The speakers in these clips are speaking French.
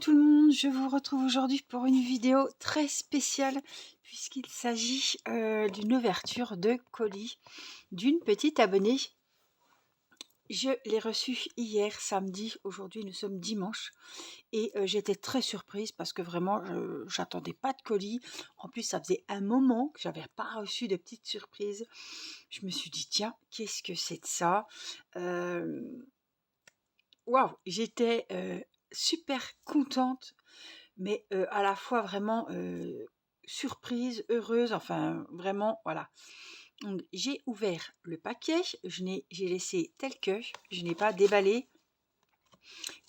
tout le monde, je vous retrouve aujourd'hui pour une vidéo très spéciale puisqu'il s'agit d'une ouverture de colis d'une petite abonnée. Je l'ai reçue hier samedi, aujourd'hui nous sommes dimanche et j'étais très surprise parce que vraiment j'attendais pas de colis. En plus ça faisait un moment que j'avais pas reçu de petite surprise. Je me suis dit tiens, qu'est-ce que c'est de ça? Waouh, j'étais super contente mais à la fois vraiment surprise, heureuse, enfin vraiment voilà. Donc j'ai ouvert le paquet, j'ai laissé tel que, je n'ai pas déballé.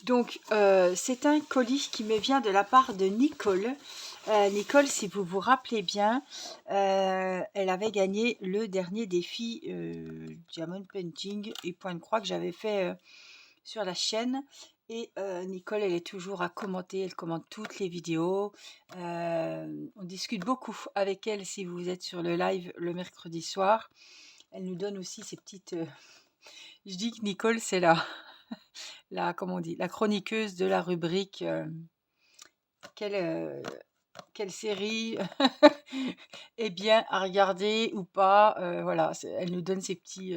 Donc c'est un colis qui me vient de la part de Nicole. Nicole, si vous vous rappelez bien, elle avait gagné le dernier défi Diamond Painting et point de croix que j'avais fait sur la chaîne. Et Nicole, elle est toujours à commenter, elle commente toutes les vidéos. On discute beaucoup avec elle si vous êtes sur le live le mercredi soir. Elle nous donne aussi ses petites... Je dis que Nicole, c'est comment on dit, la chroniqueuse de la rubrique quelle série est bien à regarder ou pas. Voilà, elle nous donne ses petits...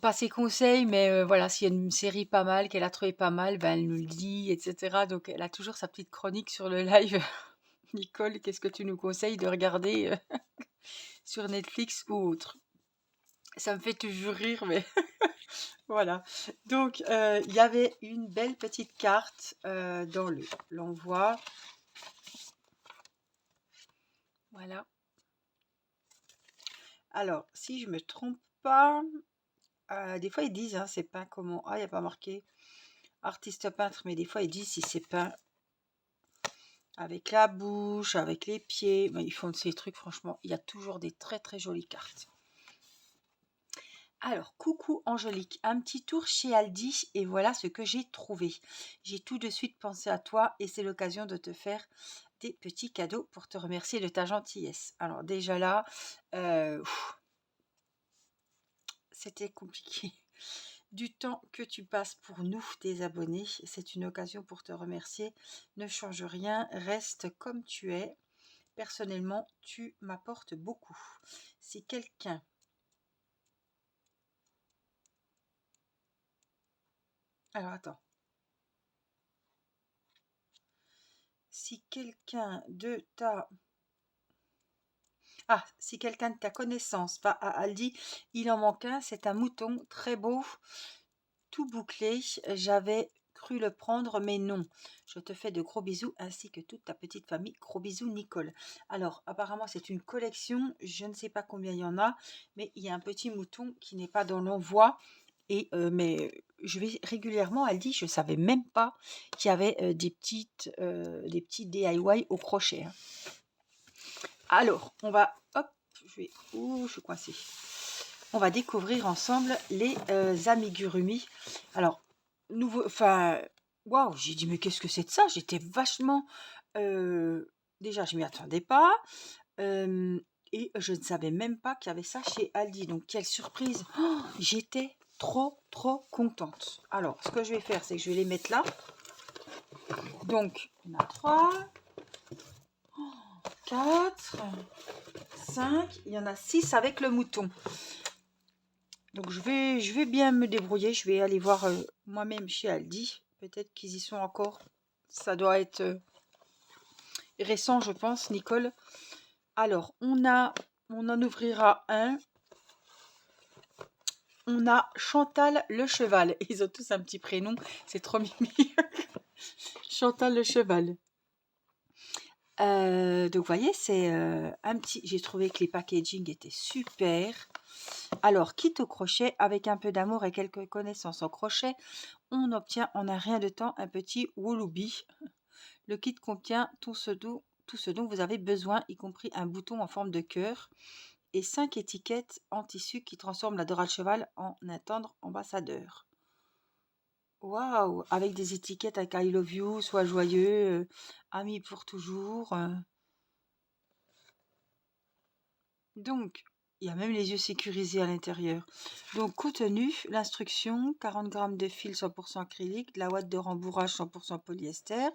pas ses conseils, mais voilà, s'il y a une série pas mal, qu'elle a trouvé pas mal, ben, elle nous le dit, etc. Donc, elle a toujours sa petite chronique sur le live. Nicole, qu'est-ce que tu nous conseilles de regarder sur Netflix ou autre? Ça me fait toujours rire, mais voilà. Donc, il y avait une belle petite carte dans l'envoi. Voilà. Alors, si je me trompe pas, des fois ils disent, hein, c'est peint comment? Ah, il n'y a pas marqué artiste peintre, mais des fois ils disent si c'est peint avec la bouche, avec les pieds. Mais ils font de ces trucs, franchement, il y a toujours des très très jolies cartes. Alors, coucou Angélique, un petit tour chez Aldi et voilà ce que j'ai trouvé. J'ai tout de suite pensé à toi et c'est l'occasion de te faire des petits cadeaux pour te remercier de ta gentillesse. Alors déjà là, c'était compliqué. Du temps que tu passes pour nous, tes abonnés, c'est une occasion pour te remercier. Ne change rien, reste comme tu es. Personnellement, tu m'apportes beaucoup. Si quelqu'un... Alors attends. Si quelqu'un de ta... Ah, si quelqu'un de ta connaissance va à Aldi, il en manque un, c'est un mouton très beau, tout bouclé. J'avais cru le prendre, mais non. Je te fais de gros bisous ainsi que toute ta petite famille. Gros bisous, Nicole. Alors, apparemment, c'est une collection. Je ne sais pas combien il y en a, mais il y a un petit mouton qui n'est pas dans l'envoi. Et mais je vais régulièrement à Aldi. Je ne savais même pas qu'il y avait des petits DIY au crochet. Hein. Alors, on va... Hop, je suis coincée. On va découvrir ensemble les amigurumi. Alors, waouh, j'ai dit, mais qu'est-ce que c'est de ça? J'étais vachement... déjà, je m'y attendais pas. Et je ne savais même pas qu'il y avait ça chez Aldi. Donc, quelle surprise. Oh, j'étais trop, trop contente. Alors, ce que je vais faire, c'est que je vais les mettre là. Donc, on a 3, 4, 5. Il y en a 6 avec le mouton. Donc je vais bien me débrouiller. Je vais aller voir moi-même chez Aldi. Peut-être qu'ils y sont encore. Ça doit être récent, je pense, Nicole. Alors, on en ouvrira un. On a Chantal le cheval. Ils ont tous un petit prénom. C'est trop mimi. Chantal le cheval. Donc, vous voyez, c'est un petit... J'ai trouvé que les packaging étaient super. Alors, kit au crochet avec un peu d'amour et quelques connaissances en crochet. On obtient en un rien de temps un petit Woolooby. Le kit contient tout ce dont vous avez besoin, y compris un bouton en forme de cœur et 5 étiquettes en tissu qui transforment la Dora le cheval en un tendre ambassadeur. Waouh! Avec des étiquettes avec I love you, sois joyeux, ami pour toujours. Donc, Il y a même les yeux sécurisés à l'intérieur. Donc, contenu, l'instruction, 40 g de fil 100% acrylique, de la ouate de rembourrage 100% polyester,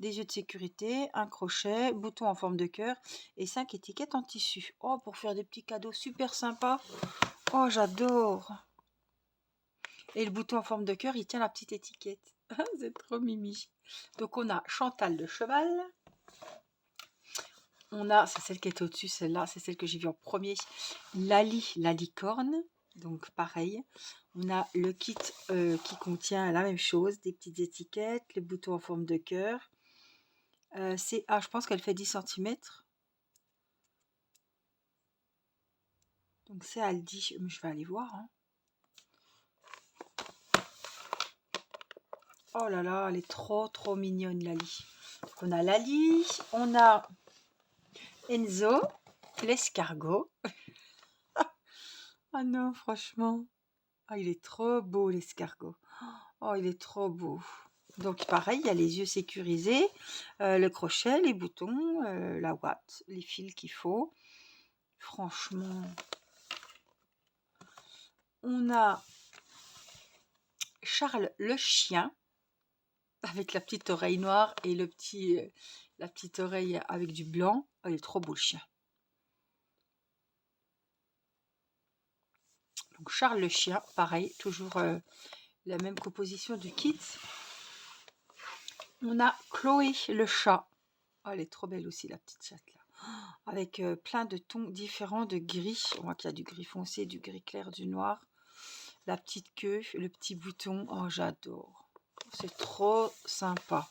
des yeux de sécurité, un crochet, bouton en forme de cœur et 5 étiquettes en tissu. Oh, pour faire des petits cadeaux super sympas. Oh, j'adore. Et le bouton en forme de cœur, il tient la petite étiquette. C'est trop mimi. Donc, on a Chantal de cheval. On a, c'est celle qui est au-dessus, celle-là, c'est celle que j'ai vue en premier, Lali, la licorne. Donc pareil, on a le kit qui contient la même chose, des petites étiquettes, les boutons en forme de cœur. Je pense qu'elle fait 10 cm. Donc c'est Aldi, je vais aller voir. Hein. Oh là là, elle est trop mignonne, Lali. Donc on a Lali, on a Enzo, l'escargot. Ah non, franchement. Ah, il est trop beau, l'escargot. Oh, il est trop beau. Donc, pareil, il y a les yeux sécurisés, le crochet, les boutons, la ouate, les fils qu'il faut. Franchement, on a Charles le chien, avec la petite oreille noire et la petite oreille avec du blanc. Oh, il est trop beau, le chien. Donc, Charles le chien, pareil, toujours la même composition du kit. On a Chloé le chat. Oh, elle est trop belle aussi, la petite chatte là. Avec plein de tons différents de gris. On voit qu'il y a du gris foncé, du gris clair, du noir. La petite queue, le petit bouton. Oh, j'adore. C'est trop sympa.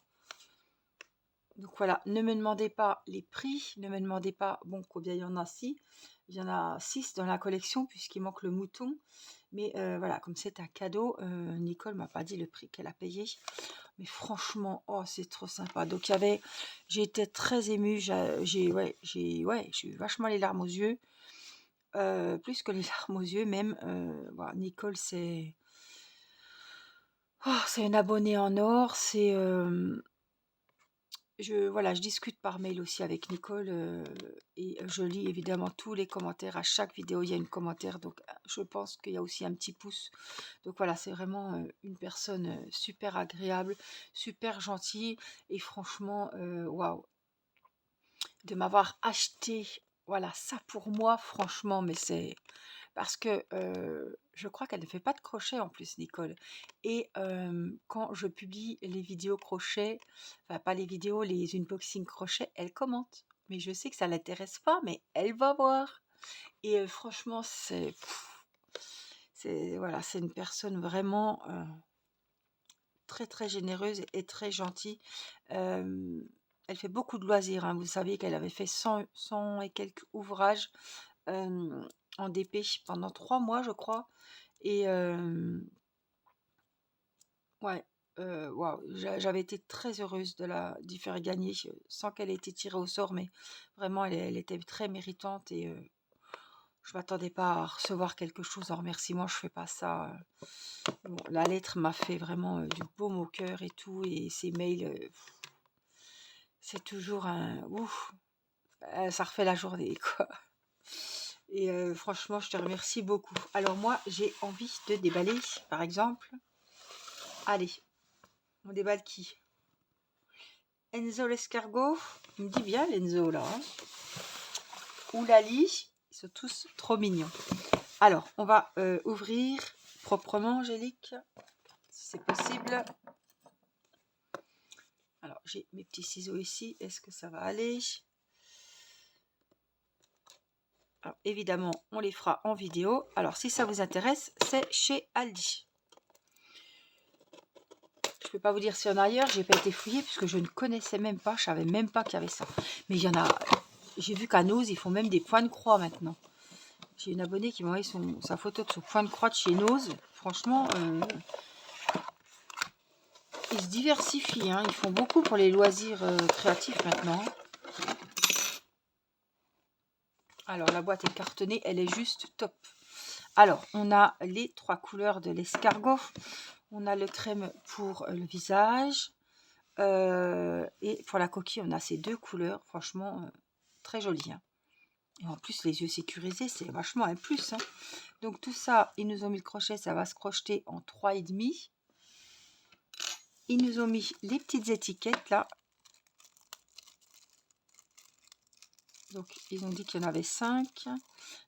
Donc voilà, ne me demandez pas les prix. Ne me demandez pas, bon, combien il y en a 6. Il y en a 6 dans la collection puisqu'il manque le mouton. Mais voilà, comme c'est un cadeau, Nicole m'a pas dit le prix qu'elle a payé. Mais franchement, oh, c'est trop sympa. Donc j'ai été très émue. J'ai eu vachement les larmes aux yeux. Plus que les larmes aux yeux même. Voilà, Nicole, c'est une abonnée en or. Je discute par mail aussi avec Nicole et je lis évidemment tous les commentaires. À chaque vidéo, il y a un commentaire. Donc, je pense qu'il y a aussi un petit pouce. Donc, voilà, c'est vraiment une personne super agréable, super gentille. Et franchement, waouh, de m'avoir acheté, voilà, ça pour moi, franchement, mais c'est parce que je crois qu'elle ne fait pas de crochet en plus, Nicole. Et quand je publie les vidéos crochet, enfin pas les vidéos, les unboxings crochet, elle commente. Mais je sais que ça l'intéresse pas, mais elle va voir. Et franchement, voilà, c'est une personne vraiment très généreuse et très gentille. Elle fait beaucoup de loisirs. Hein. Vous savez qu'elle avait fait 100 et quelques ouvrages en DP pendant 3 mois, je crois. Et ouais, waouh, j'avais été très heureuse d'y faire gagner, sans qu'elle ait été tirée au sort, mais vraiment, elle était très méritante et je m'attendais pas à recevoir quelque chose en remerciement. Je fais pas ça. Bon, la lettre m'a fait vraiment du baume au cœur et tout, et ces mails, c'est toujours un ouf, ça refait la journée, quoi. Et franchement, je te remercie beaucoup. Alors moi, j'ai envie de déballer, par exemple. Allez, on déballe qui? Enzo l'escargot. Il me dit bien l'Enzo là. Hein. Ou Lali. Ils sont tous trop mignons. Alors, on va ouvrir proprement, Angélique, si c'est possible. Alors, j'ai mes petits ciseaux ici. Est-ce que ça va aller? Alors, évidemment, on les fera en vidéo. Alors, si ça vous intéresse, c'est chez Aldi. Je ne peux pas vous dire s'il y en a ailleurs. J'ai pas été fouillée puisque je ne connaissais même pas. Je savais même pas qu'il y avait ça. Mais il y en a. J'ai vu qu'à Nose, ils font même des points de croix maintenant. J'ai une abonnée qui m'a envoyé sa photo de son point de croix de chez Nose. Franchement, ils se diversifient. Hein. Ils font beaucoup pour les loisirs créatifs maintenant. Alors, la boîte est cartonnée. Elle est juste top. Alors, on a les 3 couleurs de l'escargot. On a le crème pour le visage. Et pour la coquille, on a ces 2 couleurs. Franchement, très jolies. Hein. Et en plus, les yeux sécurisés, c'est vachement un plus, hein. Donc tout ça, ils nous ont mis le crochet, ça va se crocheter en 3,5. Ils nous ont mis les petites étiquettes là. Donc ils ont dit qu'il y en avait 5.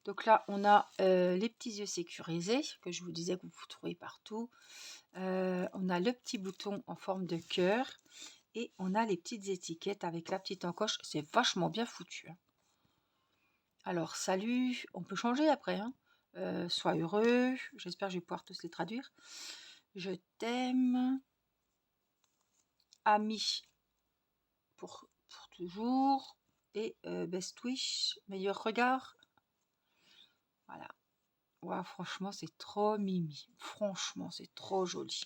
Donc là, on a les petits yeux sécurisés, que je vous disais que vous trouvez partout. On a le petit bouton en forme de cœur. Et on a les petites étiquettes avec la petite encoche. C'est vachement bien foutu, hein. Alors, salut, on peut changer après, hein. Sois heureux, j'espère que je vais pouvoir tous les traduire. Je t'aime, ami pour toujours, et best wish, meilleur regard. Voilà. Ouais, franchement, c'est trop mimi. Franchement, c'est trop joli.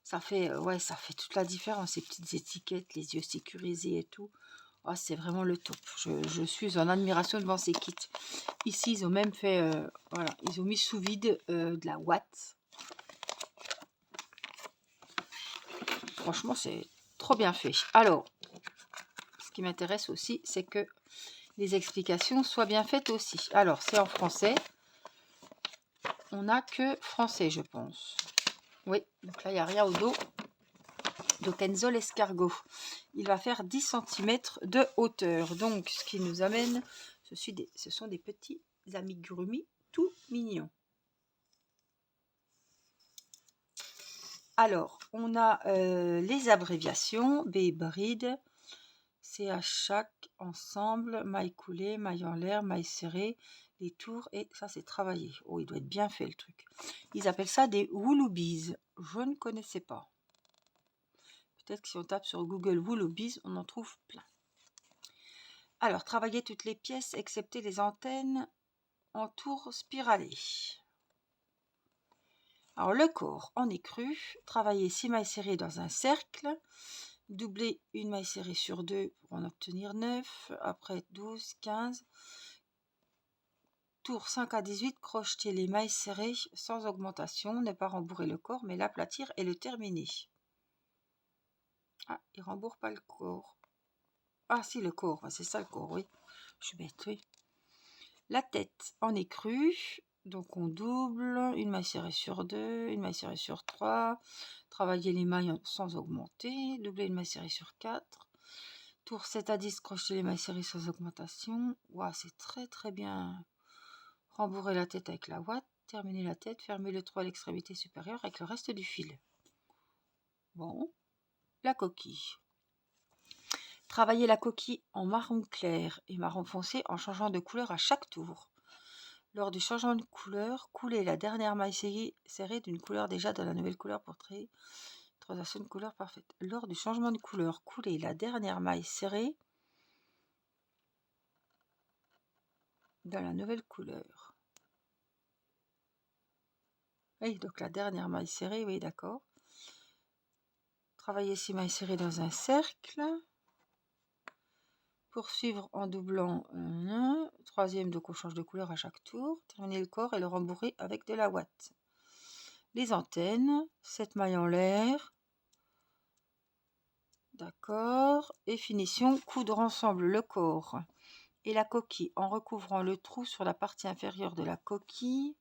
Ça fait, ouais, ça fait toute la différence, ces petites étiquettes, les yeux sécurisés et tout. Oh, c'est vraiment le top. Je suis en admiration devant ces kits. Ici, ils ont même fait, voilà, ils ont mis sous vide de la ouate. Franchement, c'est trop bien fait. Alors, ce qui m'intéresse aussi, c'est que les explications soient bien faites aussi. Alors, c'est en français. On n'a que français, je pense. Oui, donc là, il n'y a rien au dos. De Kenzo l'escargot. Il va faire 10 cm de hauteur. Donc, ce qui nous amène, ce sont des petits amigurumis tout mignons. Alors, on a les abréviations, B-bride, c'est à chaque ensemble, maille coulée, maille en l'air, maille serrée, les tours, et ça c'est travaillé. Oh, il doit être bien fait le truc. Ils appellent ça des wooloobies. Je ne connaissais pas. Peut-être que si on tape sur Google wooloobies, on en trouve plein. Alors, travailler toutes les pièces, excepté les antennes en tour spiralé. Alors, le corps en écru, travailler 6 mailles serrées dans un cercle, doubler une maille serrée sur 2 pour en obtenir 9, après 12, 15. Tour 5 à 18, crocheter les mailles serrées sans augmentation, ne pas rembourrer le corps, mais l'aplatir et le terminer. Ah, il rembourre pas le corps. Ah si, le corps, c'est ça le corps, oui. Je suis bête, oui. La tête en écru, donc on double, une maille serrée sur 2, une maille serrée sur 3, travailler les mailles sans augmenter, doubler une maille serrée sur 4, tour 7 à 10, crocheter les mailles serrées sans augmentation. Wow, c'est très très bien. Rembourrer la tête avec la ouate, terminer la tête, fermer le trou à l'extrémité supérieure avec le reste du fil. Bon, la coquille. Travailler la coquille en marron clair et marron foncé en changeant de couleur à chaque tour. Lors du changement de couleur, couler la dernière maille serrée d'une couleur déjà dans la nouvelle couleur pour créer transition de couleur parfaite. Lors du changement de couleur, couler la dernière maille serrée dans la nouvelle couleur. Oui, donc la dernière maille serrée, oui, d'accord. Travailler 6 mailles serrées dans un cercle. Poursuivre en doublant un. Troisième, donc on change de couleur à chaque tour. Terminer le corps et le rembourrer avec de la ouate. Les antennes, 7 mailles en l'air. D'accord. Et finition, coudre ensemble le corps et la coquille en recouvrant le trou sur la partie inférieure de la coquille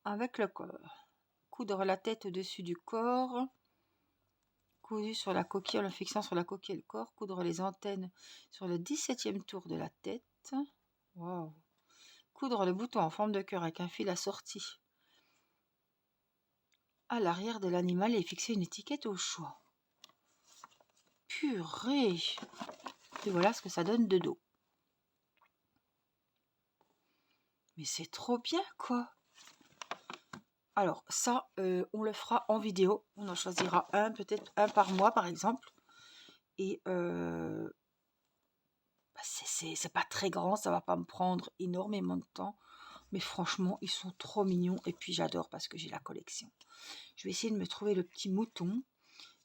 avec le corps. Coudre la tête au-dessus du corps, cousu sur la coquille en le fixant sur la coquille et le corps. Coudre les antennes sur le 17e tour de la tête. Wow. Coudre le bouton en forme de cœur avec un fil assorti à l'arrière de l'animal et fixer une étiquette au choix. Purée! Et voilà ce que ça donne de dos. Mais c'est trop bien, quoi! Alors ça, on le fera en vidéo. On en choisira un, peut-être un par mois, par exemple. Et c'est pas très grand, ça va pas me prendre énormément de temps. Mais franchement, ils sont trop mignons. Et puis j'adore parce que j'ai la collection. Je vais essayer de me trouver le petit mouton.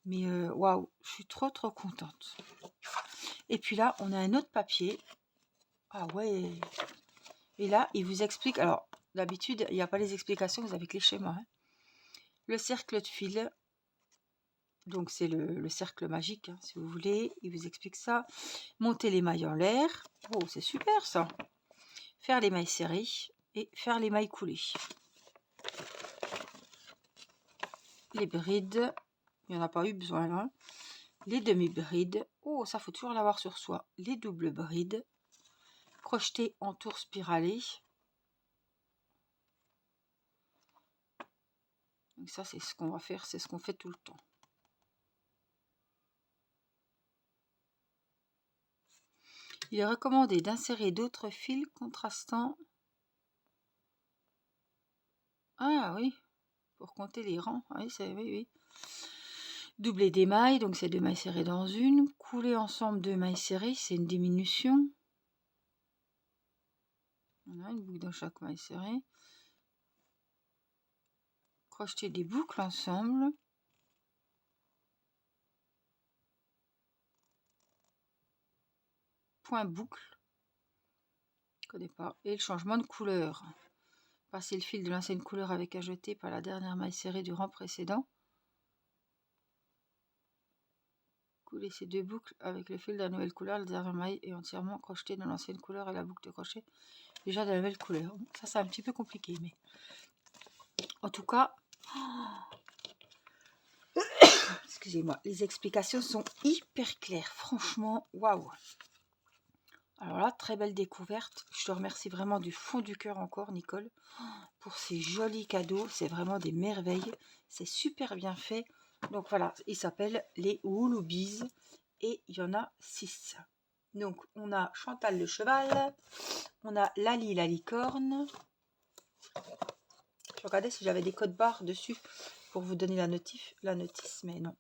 Mais waouh, je suis trop trop contente. Et puis là, on a un autre papier. Ah ouais. Et là, il vous explique. Alors, d'habitude, il n'y a pas les explications, vous avez que les schémas. Hein. Le cercle de fil. Donc c'est le cercle magique, hein, si vous voulez. Il vous explique ça. Monter les mailles en l'air. Oh, c'est super ça. Faire les mailles serrées et faire les mailles coulées. Les brides, il n'y en a pas eu besoin là. Les demi-brides. Oh, ça faut toujours l'avoir sur soi. Les doubles brides. Crocheter en tour spiralé. Donc ça, c'est ce qu'on va faire, c'est ce qu'on fait tout le temps. Il est recommandé d'insérer d'autres fils contrastants. Ah oui, pour compter les rangs. Oui, oui. Doubler des mailles, donc c'est 2 mailles serrées dans une. Couler ensemble 2 mailles serrées, c'est une diminution. On a une boucle dans chaque maille serrée. Crocheter des boucles ensemble. Point boucle. Je connais pas. Et le changement de couleur. Passer le fil de l'ancienne couleur avec un jeté par la dernière maille serrée du rang précédent. Couler ces 2 boucles avec le fil de la nouvelle couleur. La dernière maille est entièrement crochetée dans l'ancienne couleur et la boucle de crochet déjà de la nouvelle couleur. Ça, c'est un petit peu compliqué, mais en tout cas, excusez-moi, les explications sont hyper claires. Franchement, waouh. Alors là, très belle découverte. Je te remercie vraiment du fond du cœur encore, Nicole, pour ces jolis cadeaux. C'est vraiment des merveilles. C'est super bien fait. Donc voilà, ils s'appellent les Wooloobies et il y en a 6. Donc on a Chantal le cheval, on a Lali la licorne. Je regardais si j'avais des codes barres dessus pour vous donner la notice, mais non.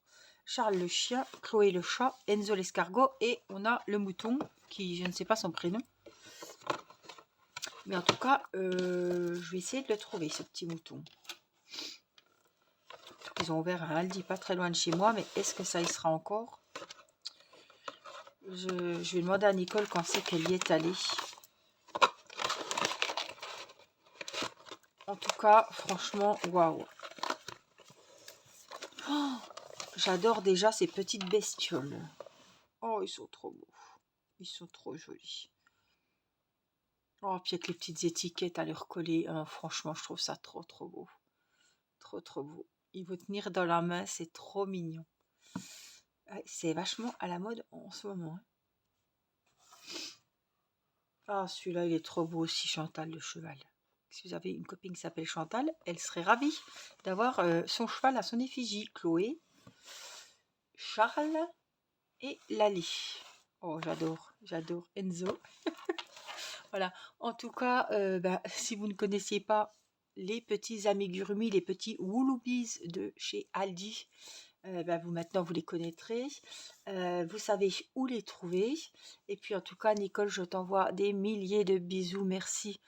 Charles le chien, Chloé le chat, Enzo l'escargot et on a le mouton qui, je ne sais pas son prénom. Mais en tout cas, je vais essayer de le trouver, ce petit mouton. Ils ont ouvert un Aldi pas très loin de chez moi, mais est-ce que ça y sera encore? Je vais demander à Nicole quand c'est qu'elle y est allée. En tout cas, franchement, waouh. Oh, j'adore déjà ces petites bestioles. Oh, ils sont trop beaux. Ils sont trop jolis. Oh, puis avec les petites étiquettes à leur coller. Franchement, je trouve ça trop, trop beau. Trop, trop beau. Il veut tenir dans la main, c'est trop mignon. Ouais, c'est vachement à la mode en ce moment. Ah, celui-là, il est trop beau aussi, Chantal le cheval. Si vous avez une copine qui s'appelle Chantal, elle serait ravie d'avoir son cheval à son effigie. Chloé, Charles et Lali. Oh, j'adore Enzo. Voilà, en tout cas, si vous ne connaissiez pas les petits amigurumis, les petits Wooloobies de chez Aldi, vous maintenant vous les connaîtrez. Vous savez où les trouver. Et puis en tout cas, Nicole, je t'envoie des milliers de bisous. Merci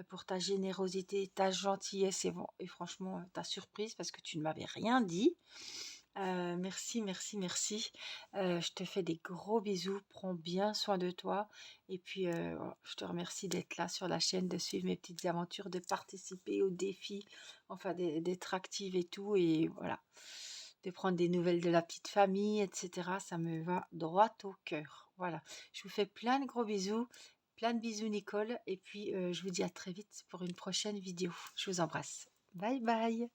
pour ta générosité, ta gentillesse et franchement ta surprise parce que tu ne m'avais rien dit. Merci, merci, merci. Je te fais des gros bisous. Prends bien soin de toi. Et puis, je te remercie d'être là sur la chaîne, de suivre mes petites aventures, de participer aux défis, enfin d'être active et tout. Et voilà, de prendre des nouvelles de la petite famille, etc. Ça me va droit au cœur. Voilà, je vous fais plein de gros bisous. Plein de bisous, Nicole. Et puis, je vous dis à très vite pour une prochaine vidéo. Je vous embrasse. Bye bye.